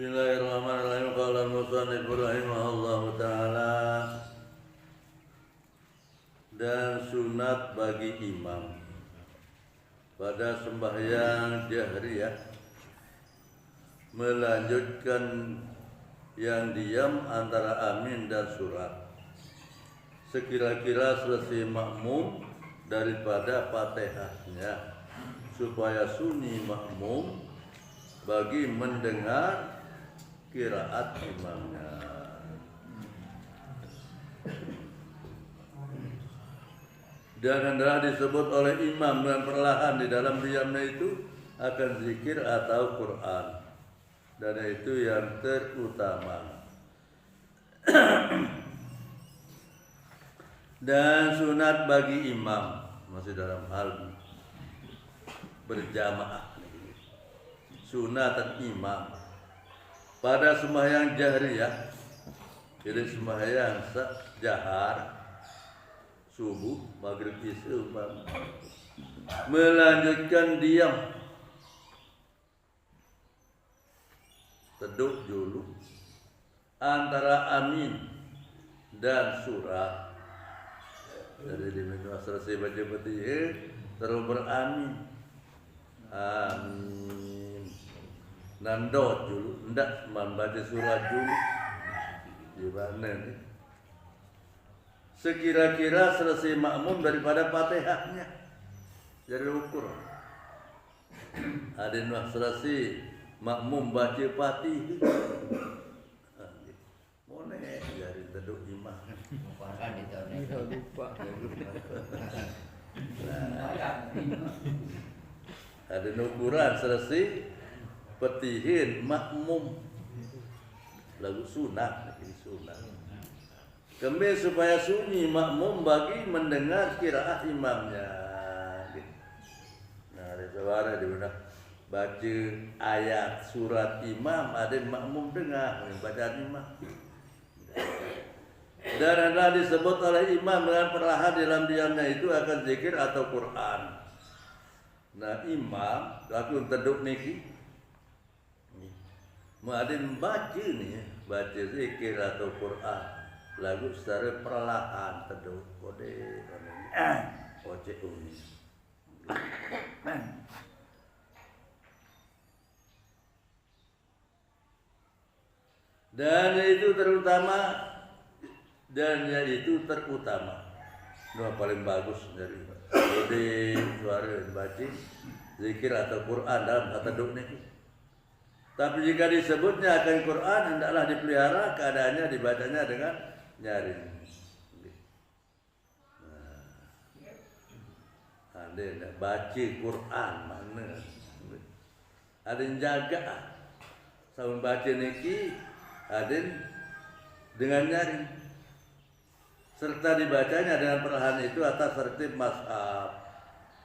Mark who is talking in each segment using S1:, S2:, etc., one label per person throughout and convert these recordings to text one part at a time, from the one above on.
S1: Bismillahirrahmanirrahim. Qala al-musannif rahimahullahu ta'ala. Dan sunat bagi imam pada sembahyang jahriyah melanjutkan yang diam antara amin dan surat sekira-kira selesai makmum daripada Fatihahnya, supaya sunyi makmum bagi mendengar qiraat imamnya. Dan hendaklah disebut oleh imam dengan perlahan di dalam diamnya itu akan zikir atau Quran, dan itu yang terutama. Dan sunat bagi imam, masih dalam hal berjamaah, sunatan imam pada sembahyang jahriyah, jadi sembahyang jahar, subuh, maghrib, isya, melanjutkan diam, teduh dulu antara amin dan surat. Jadi diminta selesai baca Fatihah terus beramin, amin, nandot dulu, ndak membaca surat dulu. Gimana nih? Sekira-kira selesai makmum daripada Fatihahnya, jadi ukur. Ada yang selesai makmum baca Fatihah, mana jadi teduh imam. Lupa. Ada ukuran selesai petihin makmum, lagu sunat, ini sunat. Kemudian supaya sunyi makmum bagi mendengar qiraat imamnya. Nah, ada suara di mana baca ayat surat imam, ada makmum dengar bacaan imam. Dan adalah disebut oleh imam dengan perlahan dalam diamnya itu akan zikir atau Quran. Nah, imam laku teduk niki, muadzin baca nih, baca zikir atau Quran, lagu secara perlahan teduk kode oce uni. Dan itu terutama, dan yaitu terutama. Nah, paling bagus dari suara baca zikir atau Quran dalam taduk ini. Tapi jika disebutnya akan Quran, hendaklah dipelihara keadaannya dibacanya dengan nyaring. Nah, ada yang baca Quran mana? Ada yang jaga. Sama baca niki, ada dengan nyaring. Serta dibacanya dengan perlahan itu atas tertib mazhab.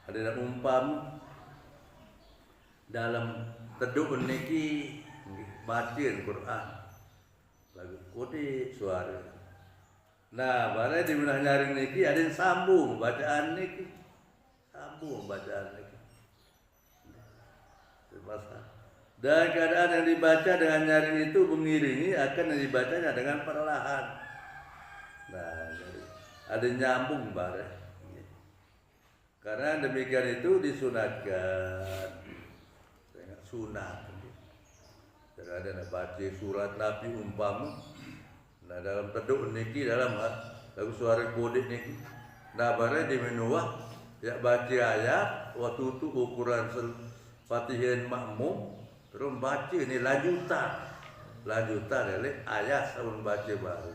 S1: Ada yang umpam dalam teduh niki bacaan Quran, lagu kode suara. Nah, barang di mana nyaring niki ada yang sambung bacaan niki, sambung bacaan niki. Dan keadaan yang dibaca dengan nyaring itu mengiringi akan yang dibacanya dengan perlahan. Nah, ada nyambung bareng. Karena demikian itu disunatkan. Sunat. Jadi ada baca surat Nabi umpama. Nah, dalam teduh niki dalam lagu suara kode niki. Nah, bareng di menuah ya baca ayat waktu itu ukuran Fatihah makmum, terus baca ini lanjutan dari ayat sebelum baca baru.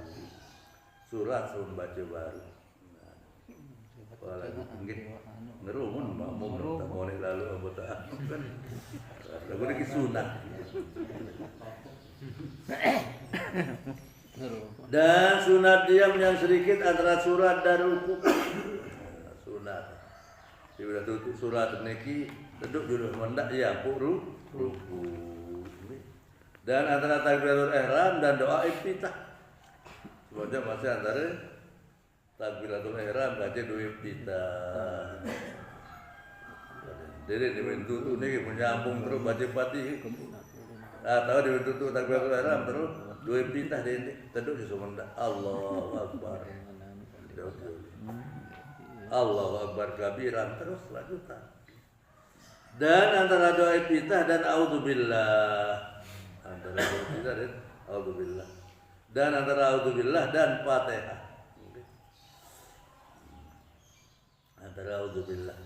S1: Surat sebelum baca baru. Nah, lagu mungkin ngerumun makmum tak mau lalu anggota kan. Lagu ini sunat. Dan sunat diam yang sedikit antara surat dan ruku. Sunat. Bila tutup surat niki duduk dulu mendak ya ruku. Dan antara takbiratul ihram dan doa iftitah. Sebenarnya masih antara takbiratul ihram baca doa iftitah. Jadi di pintu tu ni menyambung terus baca Fatihah. Tahu ditutup takbiratul ihram terus dua pitah deh teduk di sumanda. Allahu Akbar. Allahu Akbar kabiran terus lanjutan. Dan antara doa iftitah dan auzubillah. Antara doa iftitah dan auzubillah. Dan antara auzubillah dan Fatihah. Antara auzubillah.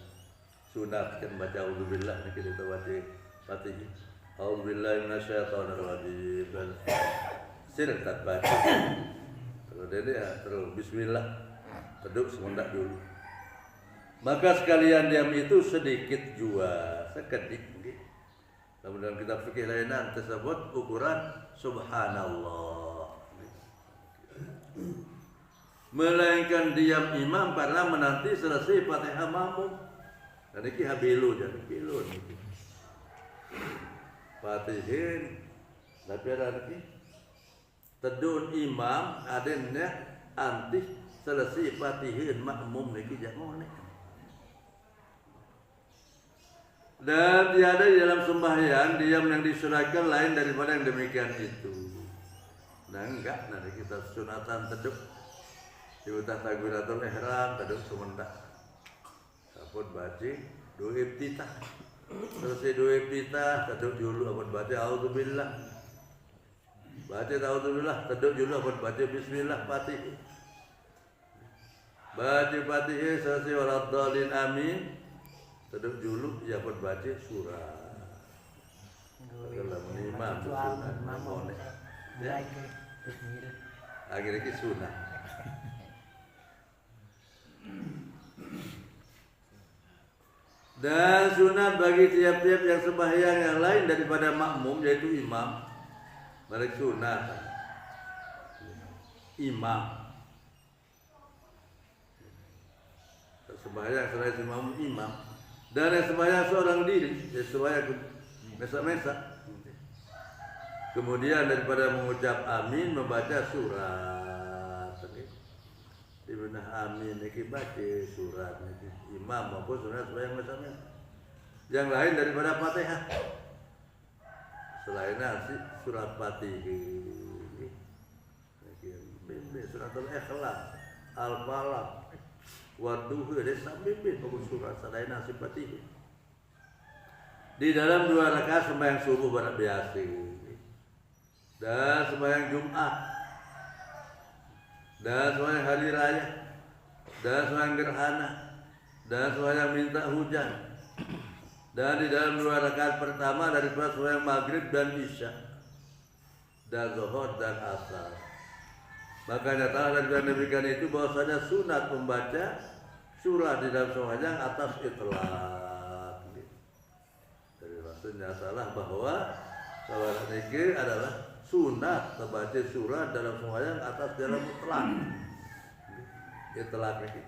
S1: Sunatkan baca auzubillah ni kita baca Fatihah. Auzubillahi minasyaitonir rajim. Sirk tak baca. Terus dia terus bismillah. Teduk semendak dulu. Maka sekalian diam itu sedikit jua, sekedik. Namun dalam kitab fikih lainan tersebut ukuran subhanallah. Melainkan diam imam karena menanti selesai Fatihah makmum. Dan ini habilu jadi habilu. Fatihin, tapi ada lagi tedun imam adanya anti selesai Fatihin makmum lagi jangan. Dan tiada di dalam sembahyang diam yang disunatkan lain daripada yang demikian itu. Nah enggak, nanti kita sunatan teduk diutah takbiratul ihram teduk semendak. Sapun baca doa iftitah. Selesai doa iftitah teduk dulu apun baca auzubillah. Baca auzubillah teduk dulu apun baca bismillah Fatihah. Baca Fatihah selesai waladhdallin amin. Teduk dulu ya pun baca surah. Kalau imam sunat mamon. Ya. Akhirnya ke sunat. Dan sunat bagi tiap-tiap yang sembahyang yang lain daripada makmum yaitu imam. Mereka sunat imam. Sembahyang selain imam. Dan yang sembahyang seorang diri, sembahyang mesa-mesa. Kemudian daripada mengucap amin membaca surat. Di mana amin ini baca surat imam maupun surat sembahyang mesa-mesa. Yang lain daripada Fatihah. Selain nasi surat Fatihah. Suratul Ikhlas, Al-Falaq. Waduh, dia sambil bagus surat selain nasib Fatihah. Di dalam 2 rakaat sembahyang subuh pada biasa. Dan sembahyang Jumat. Dan sembahyang hari raya. Dan sembahyang gerhana. Dan sembahyang minta hujan. Dan di dalam 2 rakaat pertama dari sembahyang maghrib dan isya. Dan zuhur dan asar. Makanya tahu dan demikian itu bahwasanya sunat membaca surah di dalam sembahyang atas itlaq. Jadi maksudnya salah bahwa salat zikir adalah sunat membaca surah dalam sembahyang atas dalam mutlak. Itlaq ini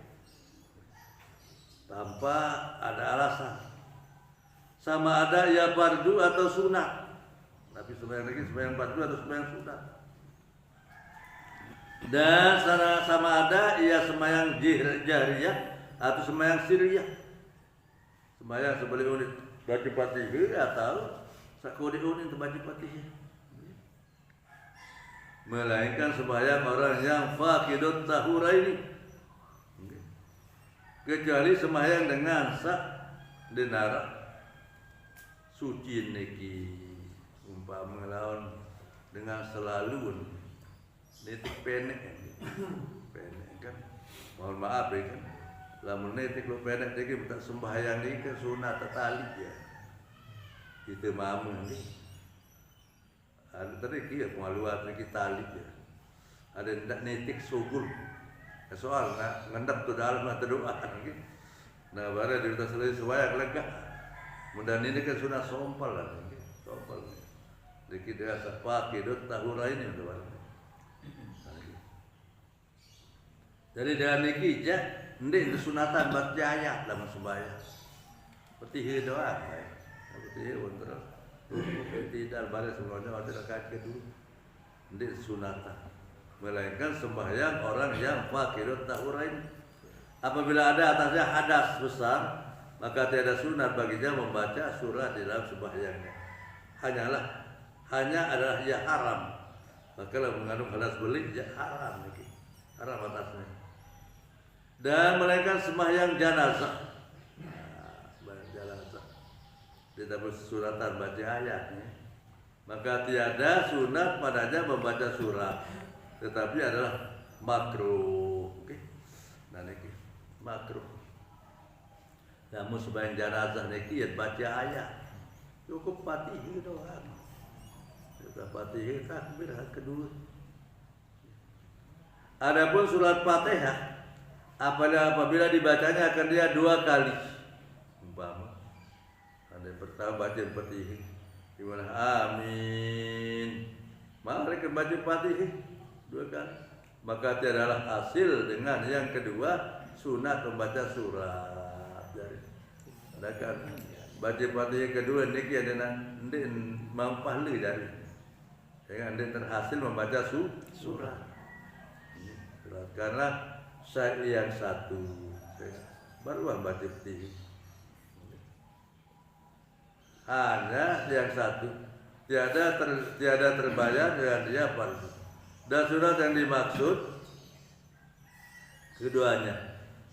S1: tanpa ada alasan. Sama ada ya fardu atau sunat. Tapi sembahyang lagi sembahyang fardu atau sembahyang sunat. Dan sama ada ia sembahyang jahriyah atau sembahyang sirriyah. Sembahyang sebalik unit baca Fatihah atau sakudi unit baca Fatihah. Melainkan sembahyang orang yang faqidut tahuraini. Kecuali sembahyang dengan sak denara suci niki umpama lawan dengan selalu netik pendek kan, mohon maaf ya kan, lamun netik lu pendek dia minta sembahyang ini kan sunat tali ya, itu mamu ni, ada tadi kia pengaluan lagi tali ya, ada tidak netik sugul, soal nak ngendap tu dalam nak doa gitu, nah baru dia minta selesai sembahyang lega, mudah ini kan sunat sompal lah, sompal, jadi dia pakai dot tahura ini tu baru. Jadi dengan niki je, ndek sunatan baca ayat dalam sembahyang. Petih doang, petih untuk tidak balik sebelumnya waktu rakaat kedua. Ndek sunatan. Melainkan sembahyang orang yang fakirut tahurain. Apabila ada atasnya hadas besar, maka tiada sunat baginya membaca surah di dalam sembahyangnya. Hanyalah hanya adalah ya haram. Maka kalau mengandung hadas beli ya haram lagi. Haram atasnya. Dan melainkan sembahyang jenazah. Sembahyang jenazah. Tidak bersuratan baca ayatnya. Maka tiada sunat padanya membaca surat, tetapi adalah makruh. Oke. Nah niki makruh. Namun sembahyang jenazah niki ya baca ayat. Cukup Fatihah doang. Sudah Fatihah takbir kedua. Adapun surat Fatihah apabila dibacanya akan dia 2 kali. Umpama ada yang pertama baca Fatihah di mana amin. Mari kita baca Fatihah 2 kali. Maka tiadalah hasil dengan yang kedua sunat membaca surat. Jadi ada kan baca Fatihah kedua niki ada nanti mau pahala dari dengan nanti terhasil membaca surat. Karena saya yang satu baru baca Fatihah. Hanya yang satu tiada terbayar dengan dia fardu. Dan surat yang dimaksud keduanya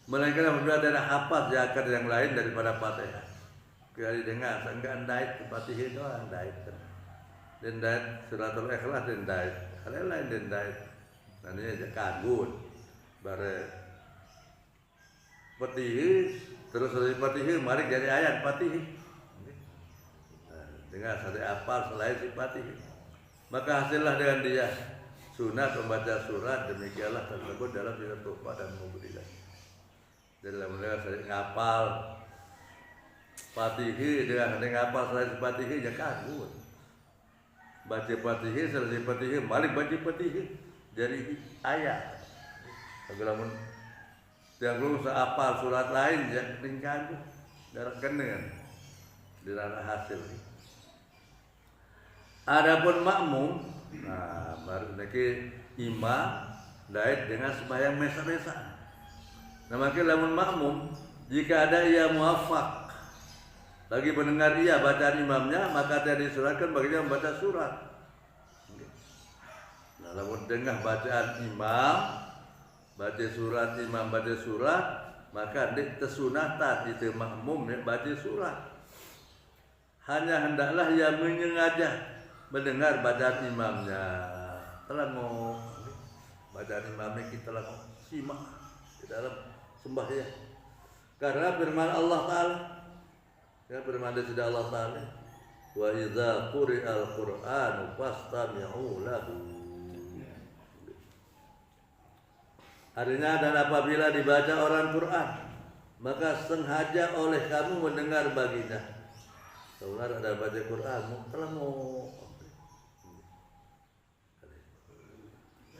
S1: melainkan apabila ada hafaz zakat yang lain daripada Fatihah. Kali dengar enggak ndait ke Fatihah doang ndait. Dan ndait suratul ikhlas dan ndait. Hal lain dan ndait. Nanti aja kagun. Bare Fatihah terus dari Fatihah mari jadi ayat Fatihah. Dengan satu apal selain si Fatihah. Maka hasillah dengan dia sunat membaca surat demikianlah tersebut dalam surat Tuhan dan Mubilah. Dalam saya ngapal Fatihah dengan ngapal selain Fatihah ya kagun. Baca Fatihah selesai Fatihah balik baca Fatihah jadi ayat. Kalau tiap belum seapal surat lain ya tinggal darah kenengan di dalam hasil. Adapun makmum, nah baru niki imam dait dengan sembahyang mesa-mesa. Nah maka lamun makmum jika ada ia muafak lagi mendengar ia bacaan imamnya maka dia disuratkan baginya membaca surat. Nah lamun dengar bacaan imam baca surat imam baca surat maka dik tersunatan itu makmum baca surat. Hanya hendaklah ia menyengaja mendengar bacaan imamnya. Telah mau bacaan imamnya kita telah simak di dalam sembahyang. Karena firman Allah Taala, ya firman dari Allah Taala, wa idza quri'al Qur'anu fastami'u lahu. Artinya dan apabila dibaca orang Quran, maka sengaja oleh kamu mendengar baginya. Kalau ada baca Quran, telah mau.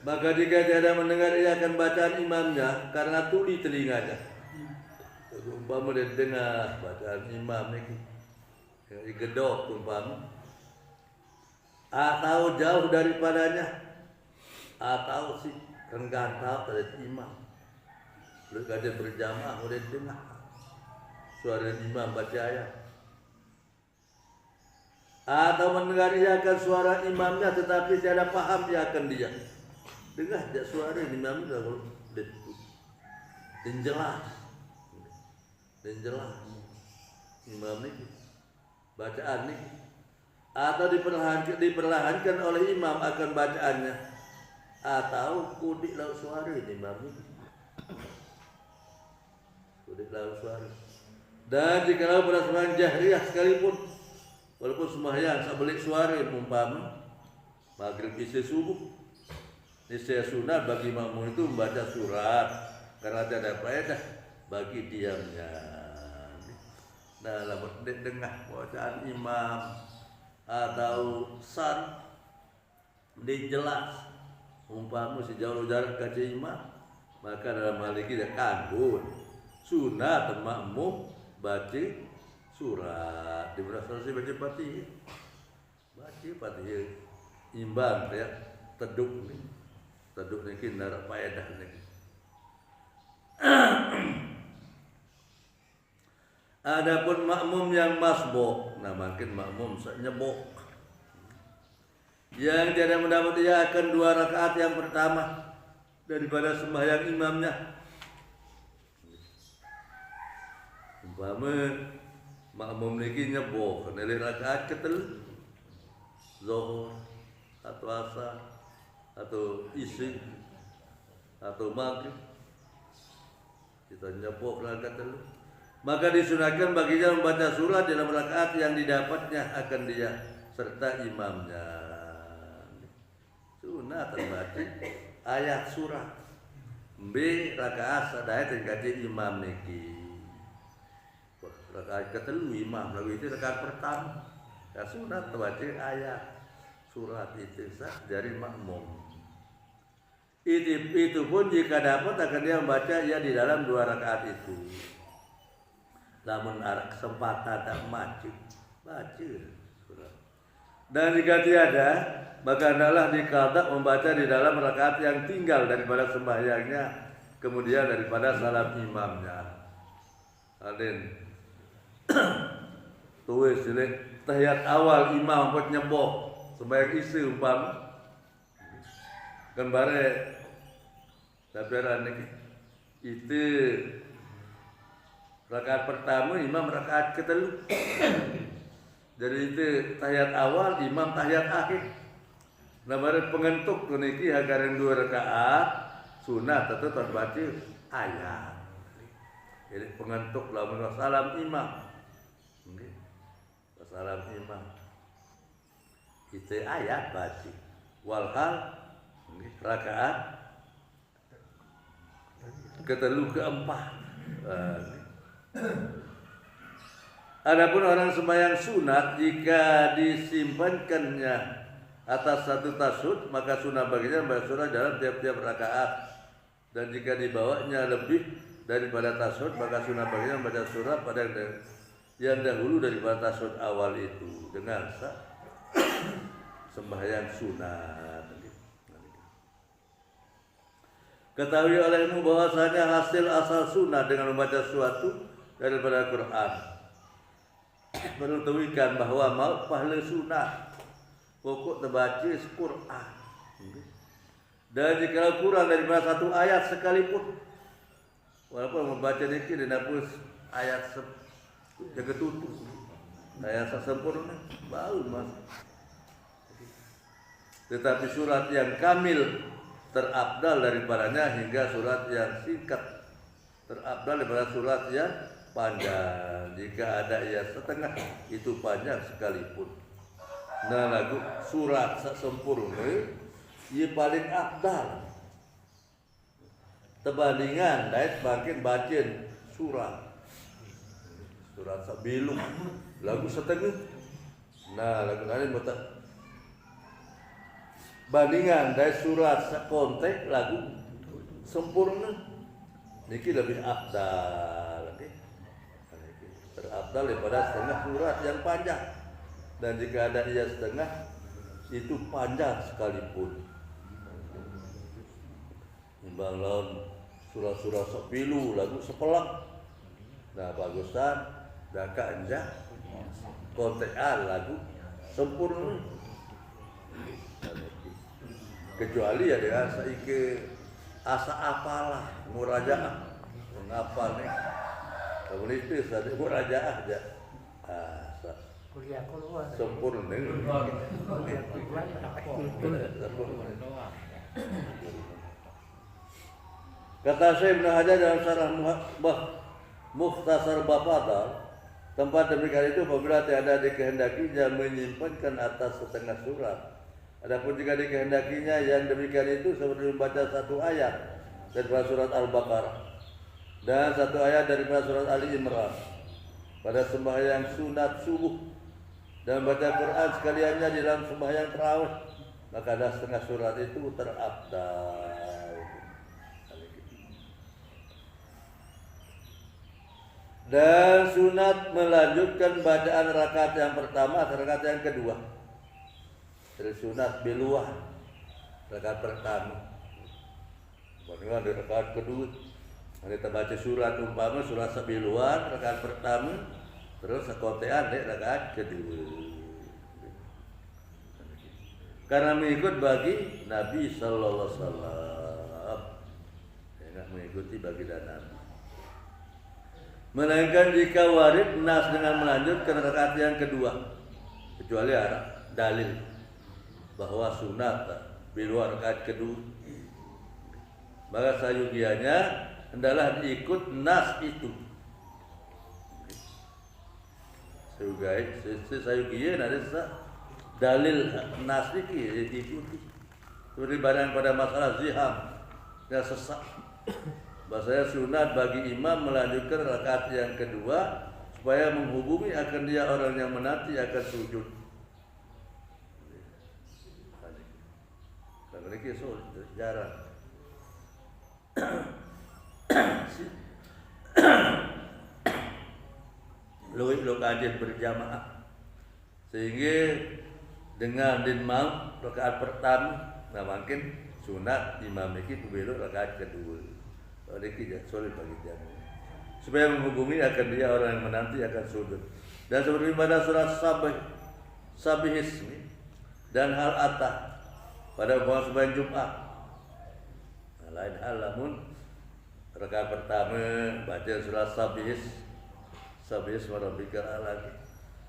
S1: Maka jika tiada mendengar ia akan bacaan imamnya karena tuli telinganya. Umpama dia dengar bacaan imam ini, digedok umpama, atau jauh daripadanya, atau si renggantau dari imam. Lalu kada berjamaah udah dengar suara imam baca ayat. Atau mendengar ia akan suara imamnya tetapi tiada paham ia akan dia. Dengar dia suara imam itu dan jelas imam ini bacaan ini atau diperlahankan oleh imam akan bacaannya atau kudik laut suara imam ini kudik laut suara. Dan jika pada sembahyang jahriyah sekalipun walaupun sembahyang sabelik suara umpama maghrib isya subuh niscaya sunat bagi makmum itu membaca surat karena tidak faedah bagi diamnya. Nah, lamun dengar bacaan imam atau san dijelas umpama sejauh jarak ke imam maka dalam hal ini dia kanggo sunat makmum baca surat di selesai baca Fatihah imbang ya teduk nih. Taduk niki narak faedah niki. Adapun makmum yang masbuk, nah makin makmum nyebok. Yang tidak mendapat ia akan 2 rakaat yang pertama daripada sembahyang imamnya. Umpama makmum niki nyeboh nilai rakaat ketelu zuhur atau asar atau isya atau maghrib, kita nyeboh rakaat ketelu, maka disunahkan baginya membaca surat dalam rakaat yang didapatnya akan dia serta imamnya. Sunat terbaca ayat surat B rakaat sadaya tingkati imam niki. Rakaat ketelu imam lalu itu rakaat pertama. Ya sunat terbaca ayat surat itu sah dari makmum. Itu pun jika dapat akan dia membaca ya di dalam 2 rakaat itu. Namun ada kesempatan tak maju baca surat. Dan jika tiada, maka hendaklah diqadha membaca di dalam rakaat yang tinggal daripada sembahyangnya, kemudian daripada salam imamnya. Adin tulis ini tahiyat awal imam buat nyeboh sembahyang isi umpama kan bare tabiran niki itu rakaat pertama imam rakaat ketelu. Jadi itu tahiyat awal imam tahiyat akhir. Nah bare pengentuk niki hagaran 2 rakaat sunat atau terbaca ayat. Jadi pengentuk lamun salam imam. Nggih. Salam imam. Itu ayat baca. Walhal rakaat ketelu keempat. Adapun orang sembahyang sunat jika disimpankannya atas satu tasud maka sunah baginya membaca surah dalam tiap-tiap rakaat, dan jika dibawanya lebih daripada tasud maka sunah baginya membaca surah pada yang dahulu daripada tasud awal itu dengan sembahyang sunat. Ketahui olehmu bahwasanya hasil asal sunnah dengan membaca suatu daripada Quran menunjukkan bahwa mau pahala sunnah pokok terbaca Quran. Dan jika kurang daripada 1 ayat sekalipun, walaupun membaca niki dihapus ayat yang ketutup, ayat sempurna baru mas. Tetapi surat yang kamil terabdal daripadanya hingga surat yang singkat terabdal daripada surat yang panjang. Jika ada ia setengah itu panjang sekalipun. Nah lagu surat sempurna ia paling abdal terbandingan dari makin baca surat sabilum lagu setengah. Nah lagu lain betul bandingan dari surat sekonteks lagu sempurna niki lebih abdal, terabdal daripada setengah surat yang panjang. Dan jika ada ia setengah itu panjang sekalipun. Imbang lawan surah-surah sepilu lagu sepelang. Nah bagusan daka enjak kontekan lagu sempurna. Kecuali ya dia saiki asa apalah murajaah ngapal nih. Kamu itu sadar murajaah aja.
S2: Kuliah keluar
S1: Sempurna. Kata Syekh Ibnu Hajar dalam syarah Mukhtasar Bafadal, tempat demikian itu apabila tiada dikehendakinya menyimpankan atas setengah surat. Adapun jika dikehendakinya yang demikian itu seperti membaca 1 ayat daripada surat Al-Baqarah dan 1 ayat daripada surat Ali Imran pada sembahyang sunat subuh dan baca Quran sekaliannya di dalam sembahyang tarawih, maka ada setengah surat itu terabdal. Dan sunat melanjutkan bacaan rakaat yang pertama atau rakaat yang kedua. Dari sunat biluah rakaat pertama. Bagaimana di rakaat kedua? Kita baca surat umpama surat sabiluan rakaat pertama, terus sekotean dek rakaat kedua. karena mengikut bagi Nabi Sallallahu Alaihi Wasallam, tidak mengikuti baginda Nabi. Melainkan jika warid nas dengan melanjutkan rakaat yang kedua, kecuali ada dalil bahwa sunat di luar rakaat kedua, maka sayugianya hendaklah diikut nas itu. Sayugianya ada dalil nas ini diikuti. Seperti pada masalah ziham yang sesak. Bahasanya sunat bagi imam melanjutkan rakaat yang kedua supaya menghubungi akan dia orang yang menanti akan sujud. Kalau ini sulit, jarang. Lo kajian berjamaah sehingga dengan imam rakaat pertama, nah makin sunat imam ini belok rakaat kedua. Oleh kita sulit bagi dia supaya menghubungi akan dia orang yang menanti akan sujud. Dan seperti pada surat Sabihis dan hal atah pada sembahyang Jumat. Nah, lain hal namun rakaat pertama baca surat Sabihis marabbikal a'la.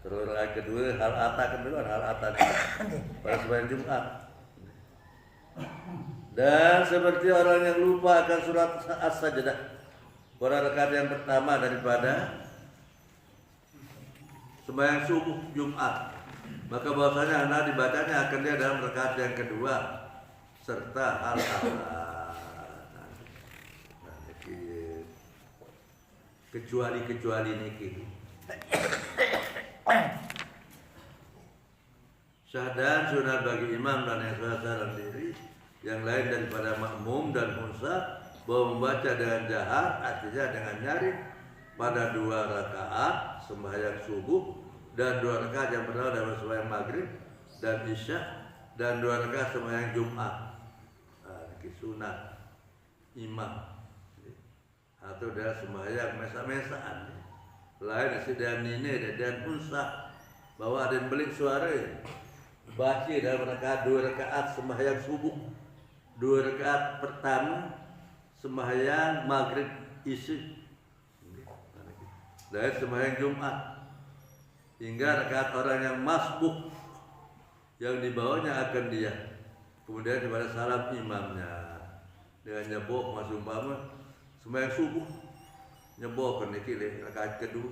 S1: Terus rakaat kedua hal atah kedua hal atah pada sembahyang Jumat. Dan seperti orang yang lupa akan surat As-Sajdah pada rakaat yang pertama daripada sembahyang subuh Jumat, maka bahwasanya anak dibacanya akan dia dalam rakaat yang kedua serta hal-hal. Kecuali niki. Syahdan sunat bagi imam dan yang salah diri yang lain daripada makmum dan unsa bahwa membaca dengan jahar artinya dengan nyaring pada 2 rakaat sembahyang subuh dan 2 rakaat yang pertama dalam sembahyang maghrib dan isya dan 2 rakaat sembahyang Jumat. Ini sunat imam atau dia sembahyang mesa-mesaan lain dan ini dan unsa bahwa ada yang belik suara baca dalam rakaat 2 rakaat sembahyang subuh, 2 rakaat pertama sembahyang maghrib isya dan sembahyang Jumat hingga rakaat orang yang masbuk yang dibawanya akan dia kemudian kepada salam imamnya dengan nyebok masuk umpama sembahyang subuh nyebok niki rakaat kedua.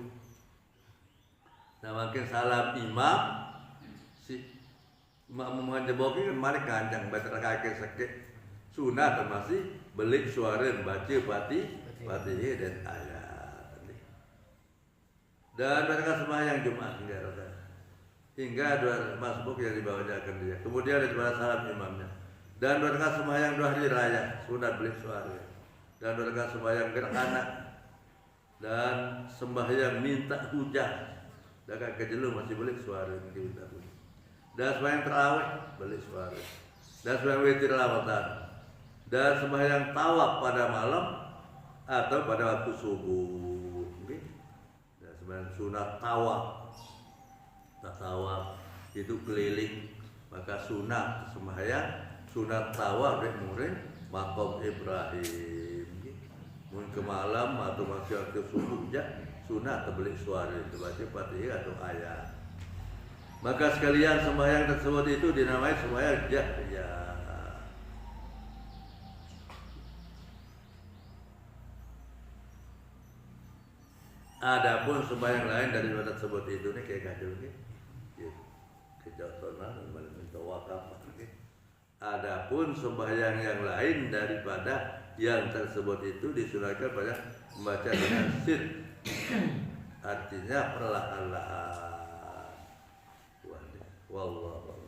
S1: Nah makin salam imam si imam nyebok ini mari kancang baca rakaat sakit sunat masih belik suara baca Fatihah dan ayat. Dan mereka sembahyang Jumat hingga 2 masbuk yang dibawanya akan dia. Kemudian daripada salam imamnya. Dan 2 rakaat sembahyang 2 hari raya sunat belik suara. Dan 2 rakaat sembahyang gerhana dan sembahyang minta hujan. Dekat kejelu masih belik suara minta hujan. Dan sembahyang tarawih belik suara. Dan sembahyang witir lawatan. Dan sembahyang tawaf pada malam atau pada waktu subuh. Dan sembahyang sunat tawaf itu keliling, maka sunat sembahyang sunat tawaf dari murid maqam Ibrahim. Mungkin ke malam atau masih waktu subuh sunat terbalik suara itu baca Fatihah atau ayat. Maka sekalian sembahyang tersebut itu dinamai sembahyang jahriyah. Adapun sembahyang lain daripada tersebut itu nih kayak kacau nih, kejotonan minta wakaf. Adapun sembahyang yang lain daripada yang tersebut itu disunahkan pada membaca dengan sir, artinya perlahan-lahan. Wallahu a'lam.